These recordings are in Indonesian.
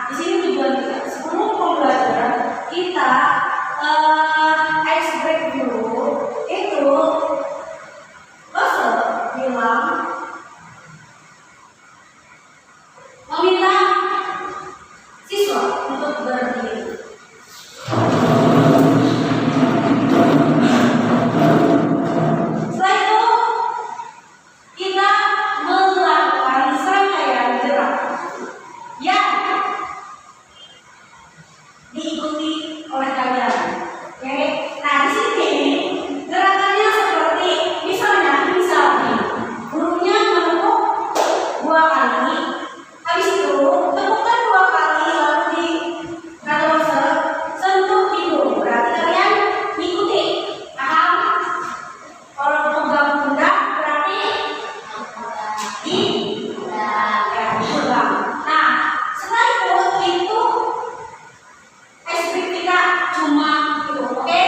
di sini tujuan kita sebelum pembelajaran kita ice break dulu. Itu Bosel bilang meminta siswa untuk berdiri. Setelah itu kita melakukan serangkaian gerak yang diikuti oleh kalian. Oke, nah di sini gerakannya seperti misalnya gurunya menepuk 2 kali, habis itu tepukkan 2 kali, lalu di kata sentuh hidung. Berarti kalian ikuti, paham? Kalau pegang pundak berarti dipegang. Nah, setelah itu ice break kita cuma itu, oke?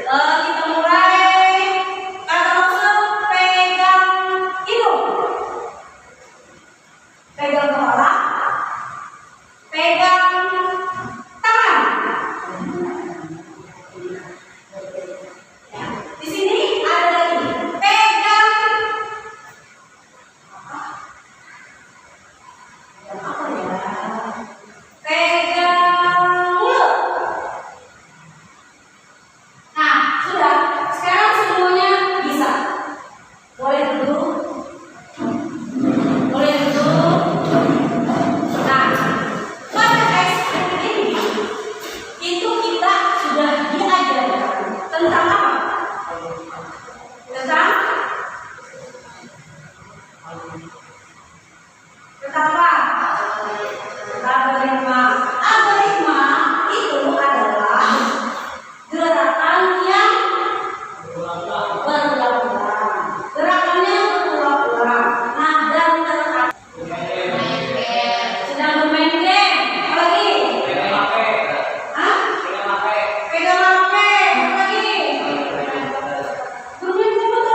Nah, kita mulai kata langsung pegang hidung, pegang kepala, pegang tangan. Ya, di sini ada lagi pegang apa ya? Pegang mulut. Nah, sudah. Sekarang semuanya bisa. Boleh duduk. Boleh duduk. Nah, pada ice break ini itu kita sudah diajarkan tentang apa? Tentang apa? Algoritma. Algoritma itu adalah gerakan yang berulang-ulang. Gerakannya berulang-ulang. Nah, dan sedang bermain game. Apa lagi? Hah? Pegang HP. Apa lagi? Bermain komputer.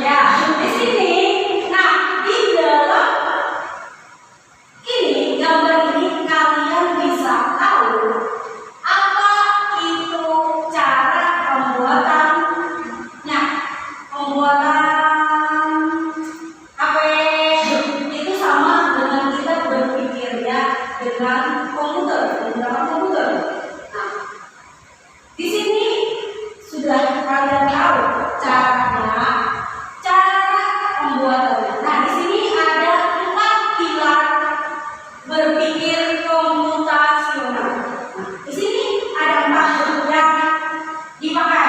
Ya, di sini. Nah, di dalam ini gambar ini kalian bisa tahu apa itu cara pembuatannya. Pembuatan HP itu sama dengan kita berpikirnya dengan komputer, menggunakan komputer. Nah, di sini sudah kalian tahu caranya, cara pembuatannya. Nah, di sini ada 4 pilar berpikir komputasional. Nah, di sini ada 4 huruf yang dipakai.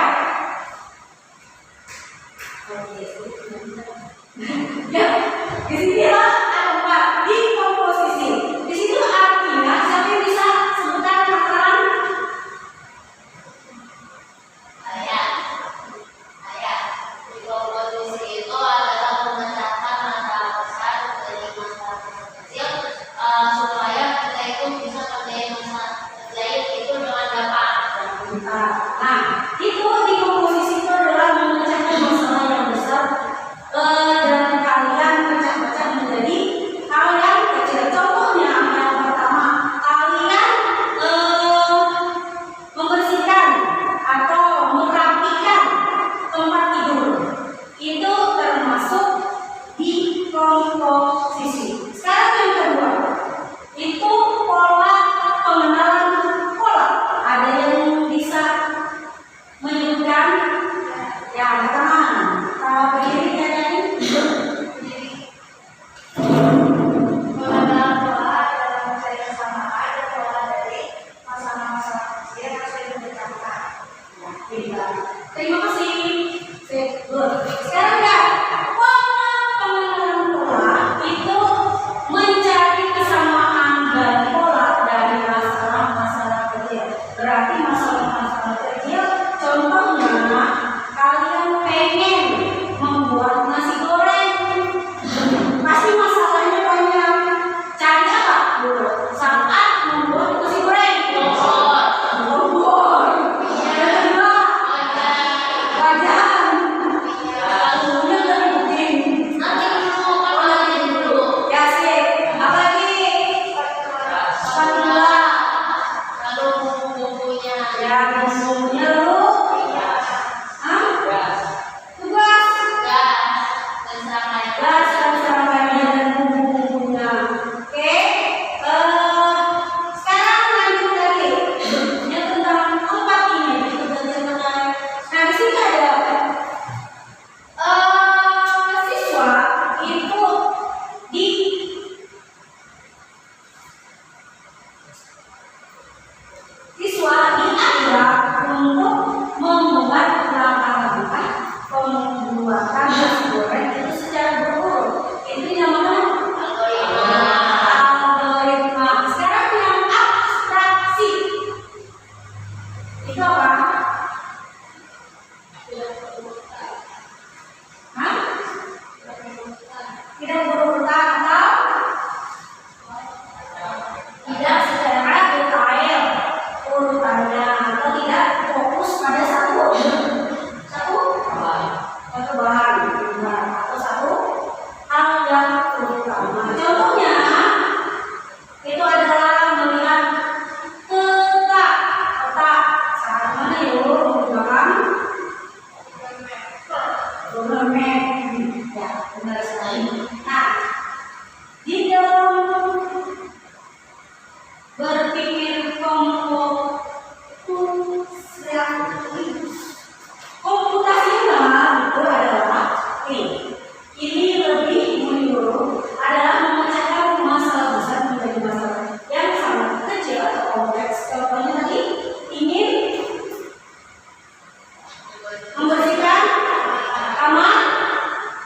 Ya, di sini ada 4 di komposisi. Di situ artinya siapa yang bisa sebutkan makanan? Di komposisi itu adalah memecahkan masalah besar menjadi masalah kecil, supaya kita itu bisa kerjain masalah kecil itu dengan gampang. Nah, itu di komposisi itu adalah memecahkan masalah yang besar dan kalian ada serang-serangannya dan bumbu-bumbunya. Oke, sekarang lanjut lagi. Ini tentang tempat ini, itu tentang. Nah di sini ada siswa itu di diajak untuk membuat langkah-langkah pembuatan nasi goreng itu secara berurut. Itu namanya algoritma. Sekarang yang abstraksi itu apa? Hah? Tidak berurutan atau tidak secara detail urutannya, atau tidak fokus pada satu bahan atau satu hal yang utama. Contohnya itu adalah melihat peta saat mana yuk menggunakan Google Map. Ya, benar sekali. Nah, di dalam berpikir komputasional itu adalah ini lebih menyeluruh, adalah memecahkan masalah besar menjadi masalah yang sangat kecil atau kompleks. Contohnya tadi ingin membersihkan kamar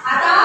atau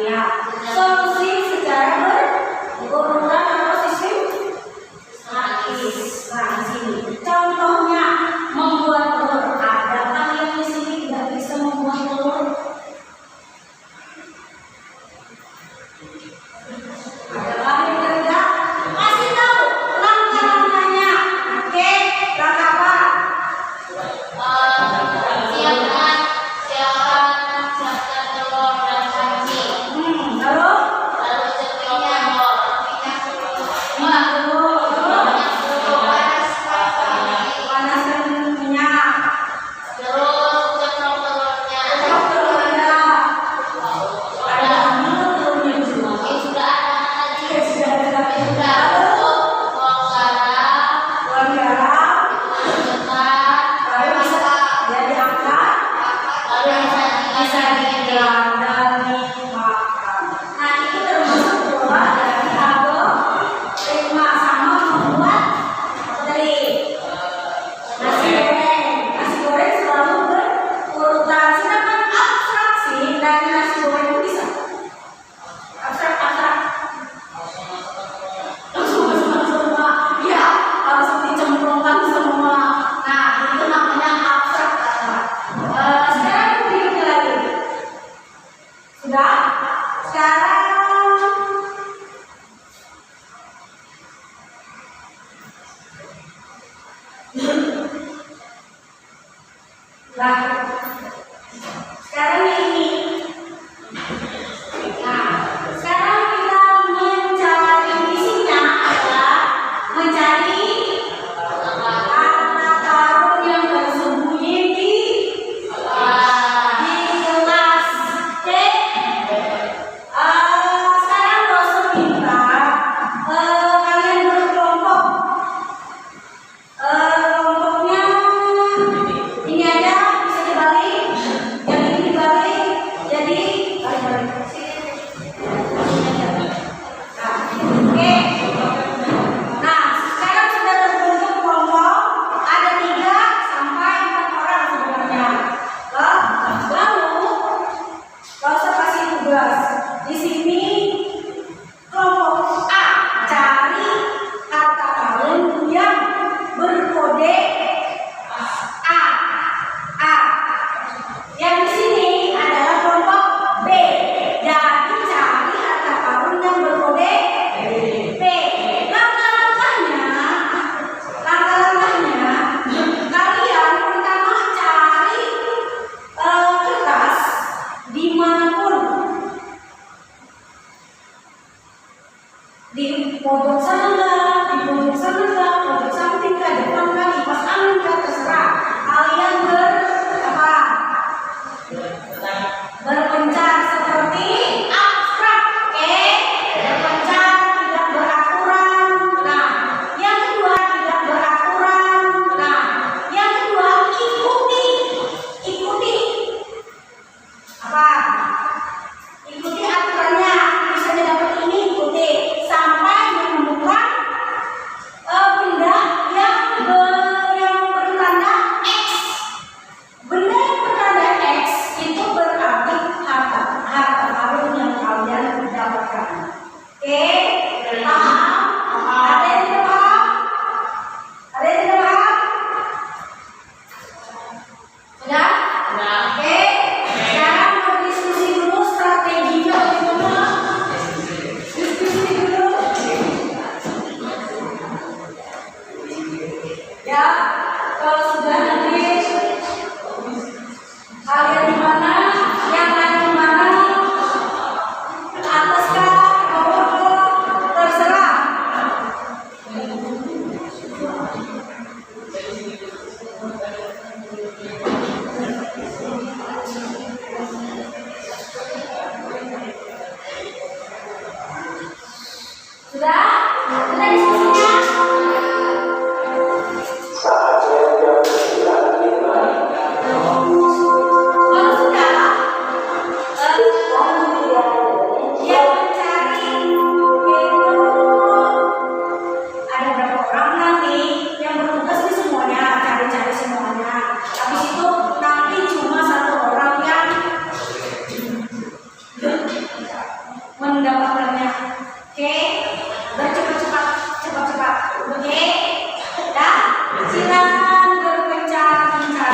Ya, solusi secara berurutan atau sistematis. Nah, di sini contohnya membuat telur. Adakah yang di sini tidak bisa membuat telur? Adakah yang tidak? Kasih tahu langkah-langkahnya. Oke, langkah apa? Siapkan telur dan saji. Lalu Lalu cepatnya panaskan minyak. terus ceplok telurnya. Telurnya ada telurnya di sini. Ini sudah ada tadi. Sudah ada. Sudah tuang garam, Tuang garam. ketan, Lalu bisa ya diangkat, lalu bisa disajikan. didiam dan dimakan. Nah itu termasuk pola dari algoritma sama membuat apa tadi nasi goreng. Nasi goreng selalu berurutan. Sedangkan abstraksi dari nasi goreng itu bisa abstrak. Langsung semua, ya langsung dicemplungkan semua. Nah itu namanya abstrak. Sekarang berikutnya lagi. Sudah? Sekarang lah. Sekarang ini. Nah, sekarang kita mencari isinya adalah mencari harta karun yang tersembunyi di kelas. Oke? Sekarang dosen minta kalian berkelompok. Kelompoknya ini aja bisa dibalik, yang ini dibalik, jadi balik. Nah, oke. Nah, sekarang sudah terbentuk kelompok, ada 3 sampai 4 orang sebenarnya. Lalu saya kasih tugas di sini. Kelompok A cari harta karun yang berkode A. Yang di sini adalah kelompok B. Jadi cari harta karun yang berkode B. Langkah-langkahnya, kalian pertama cari kertas dimanapun. Di pojok sana, di pojok sana, pojok samping, ke depan, ke kipas angin, ke terserah. Kalian berpencar seperti abstrak, oke? Berpencar tidak beraturan. Nah, yang kedua tidak beraturan. Nah, yang kedua ikuti apa? Ikuti aturannya. Misalnya dapat ini, ikuti sampai menemukan benda yang bertanda X. Benda yang bertanda X itu berarti harta karun yang kalian dapatkan. Oke, paham? Ada yang tidak paham? Ada yang tidak paham? Sudah? Oke. Sekarang berdiskusi dulu strateginya bagaimana? Diskusi dulu. Ya, kalau sudah nanti kalian di mana, yang lain di mana, ke atas kah, ke bawah, terserah. Sudah? Sudah diskusinya? Kalau sudah, yang mencari itu ada berapa orang nanti yang bertugas di semuanya, cari semuanya. Habis itu nanti cuma 1 orang yang mendapatkannya. Oke, bercepat-cepat, cepat-cepat. Oke, dan silakan berpencar-pencar.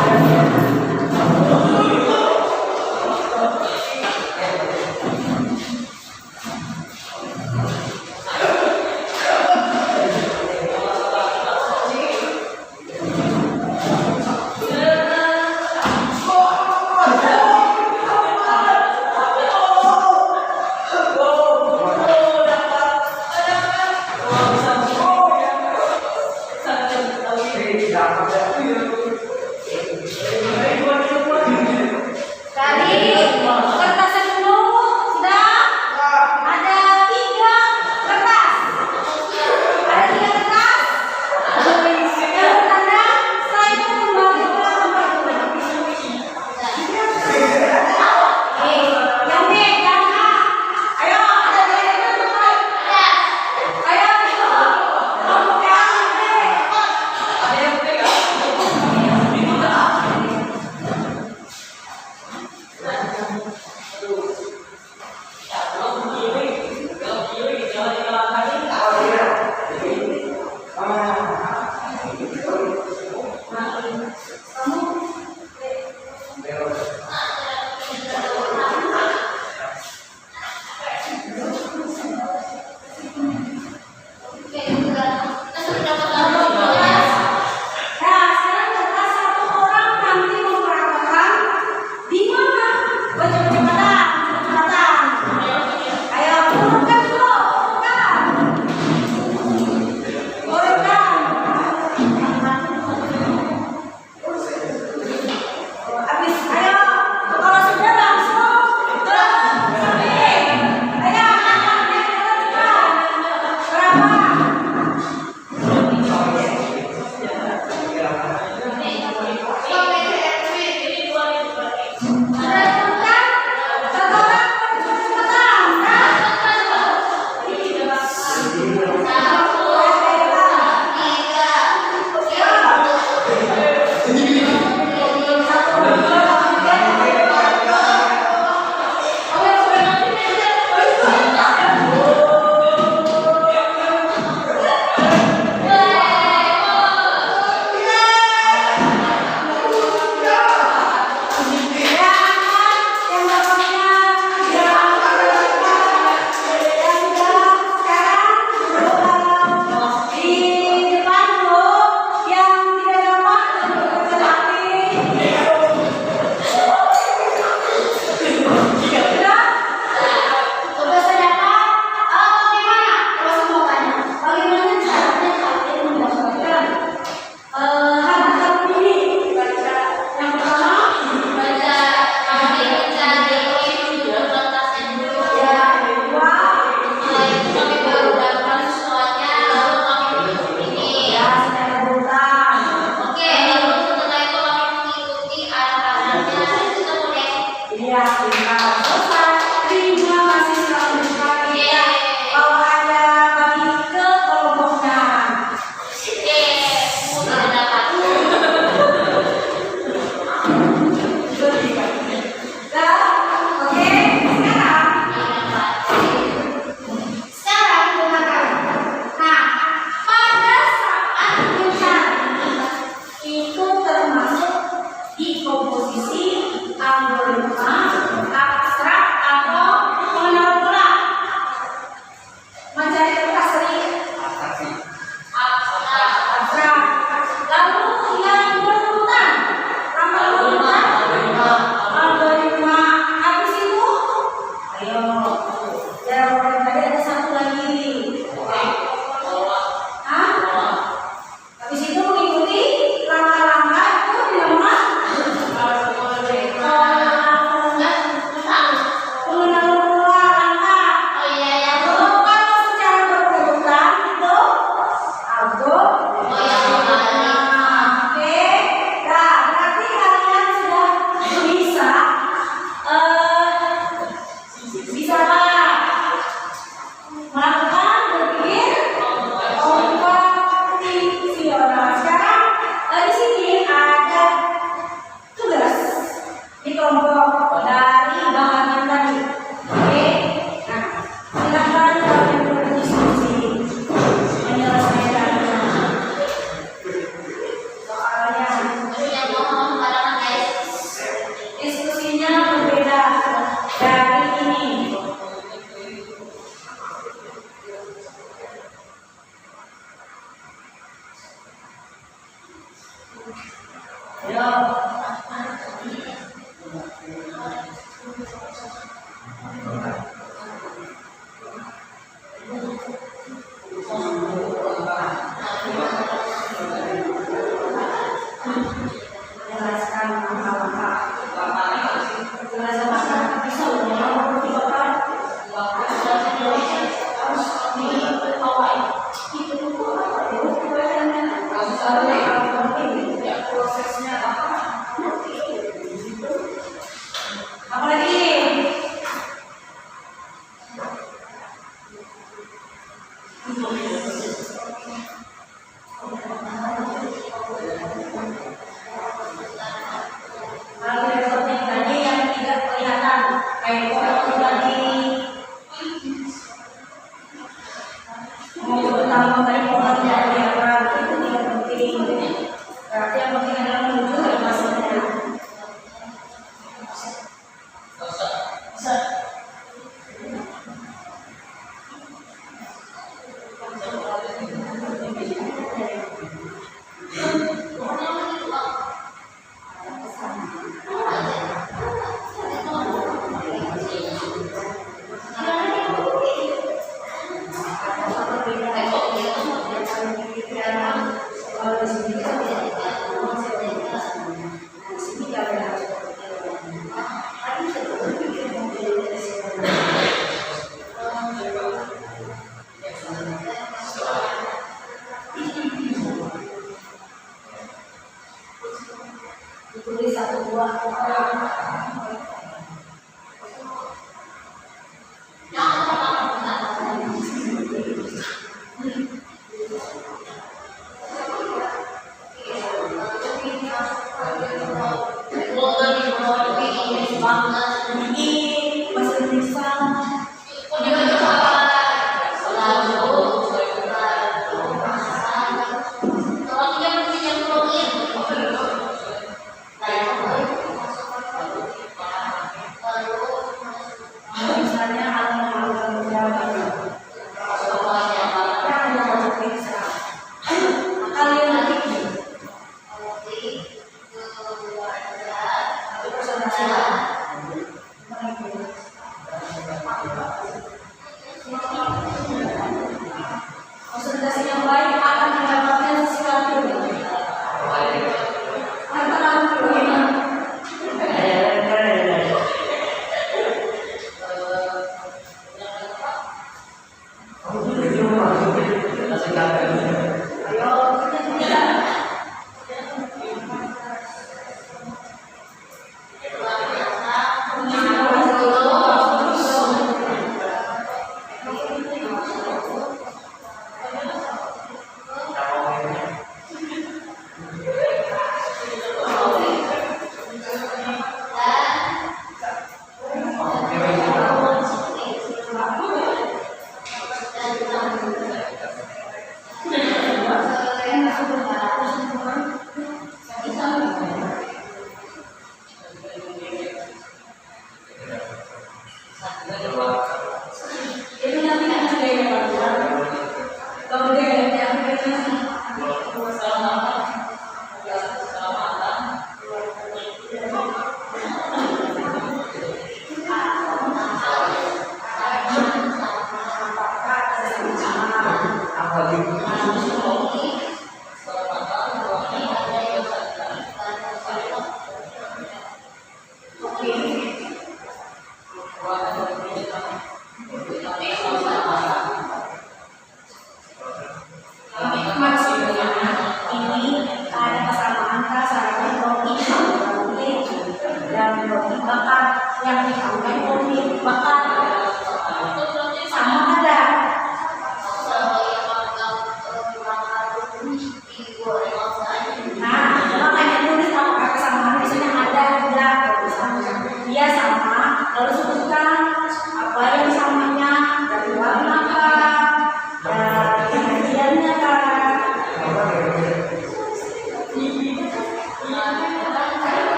Konsentrasi yang baik akan mendapatkan sesuatu.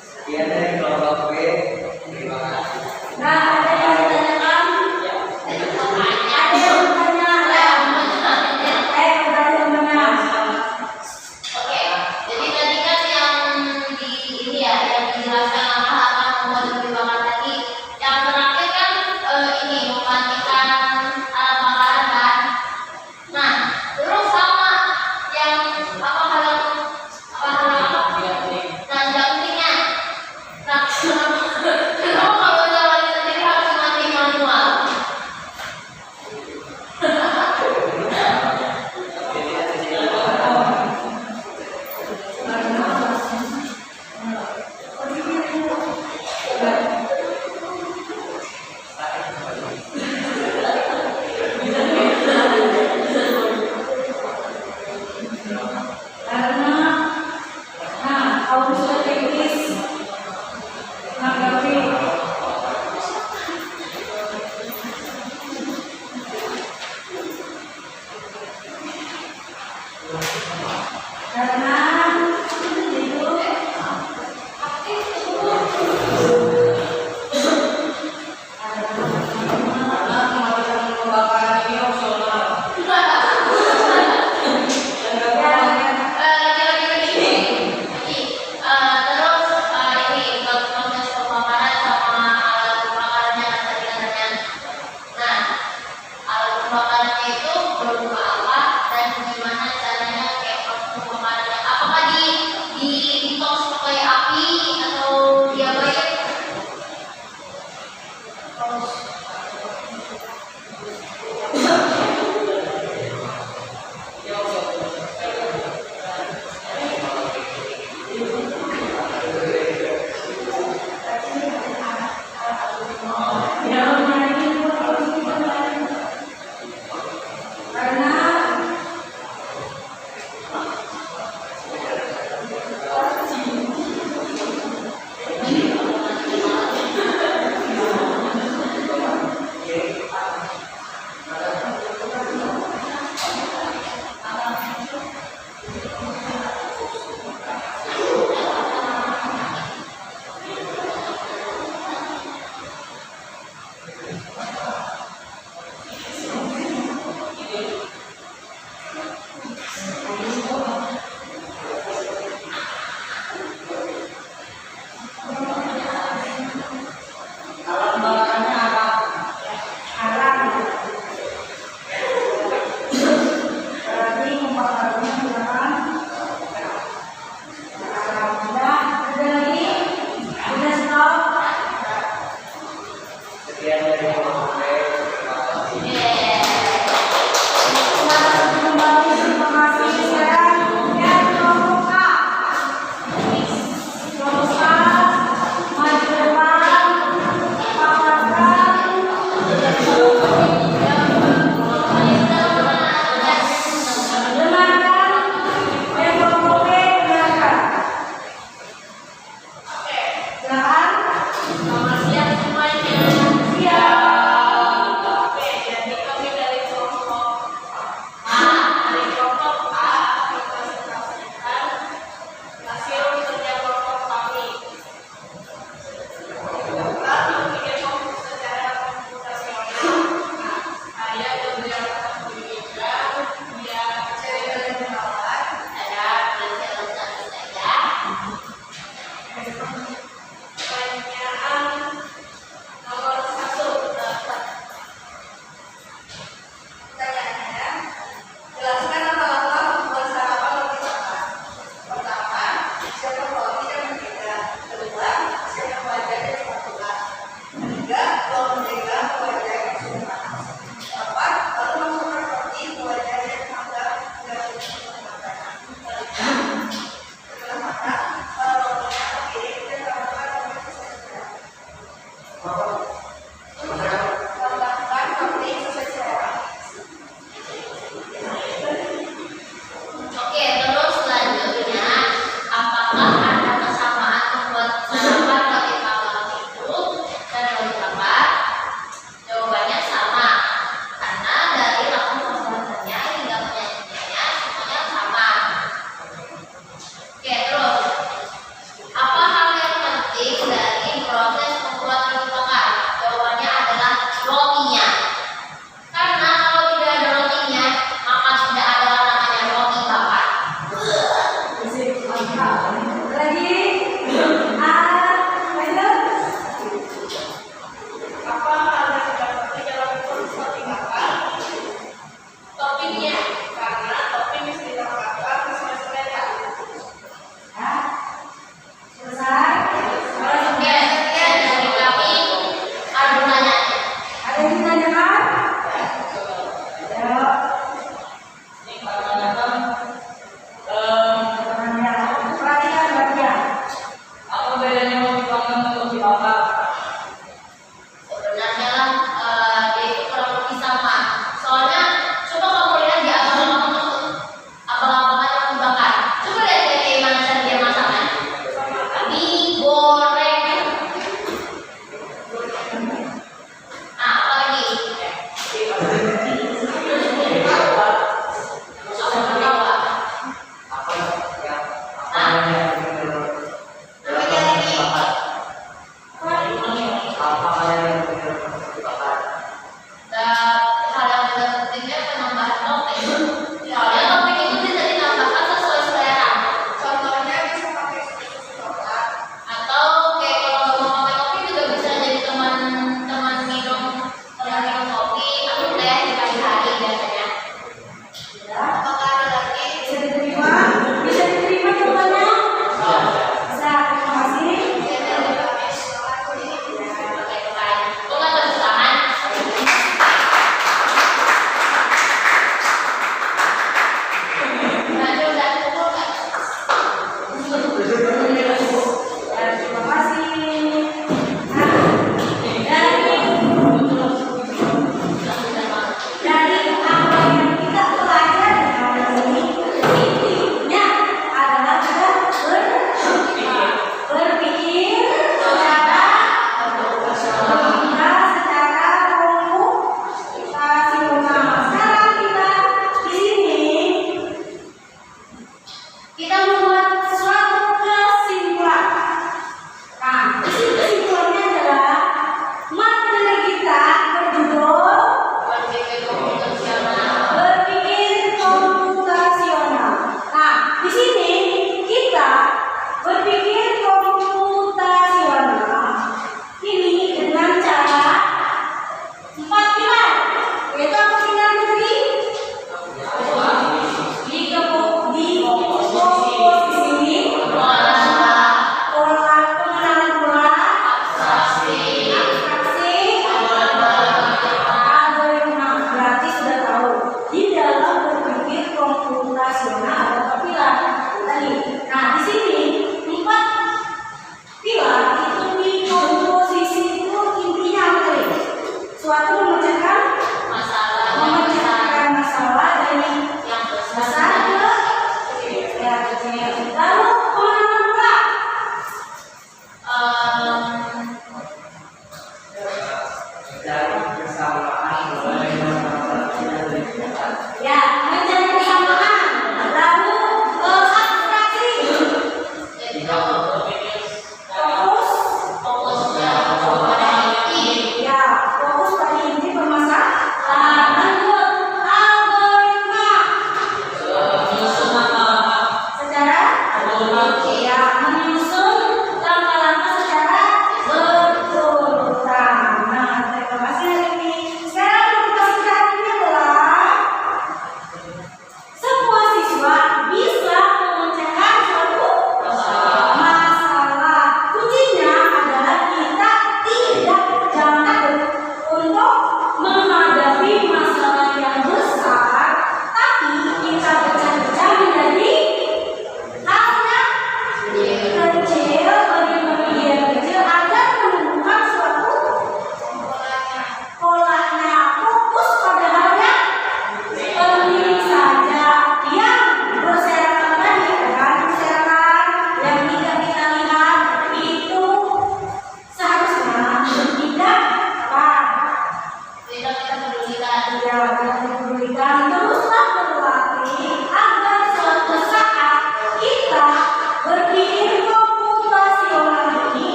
Sekian dari kelompok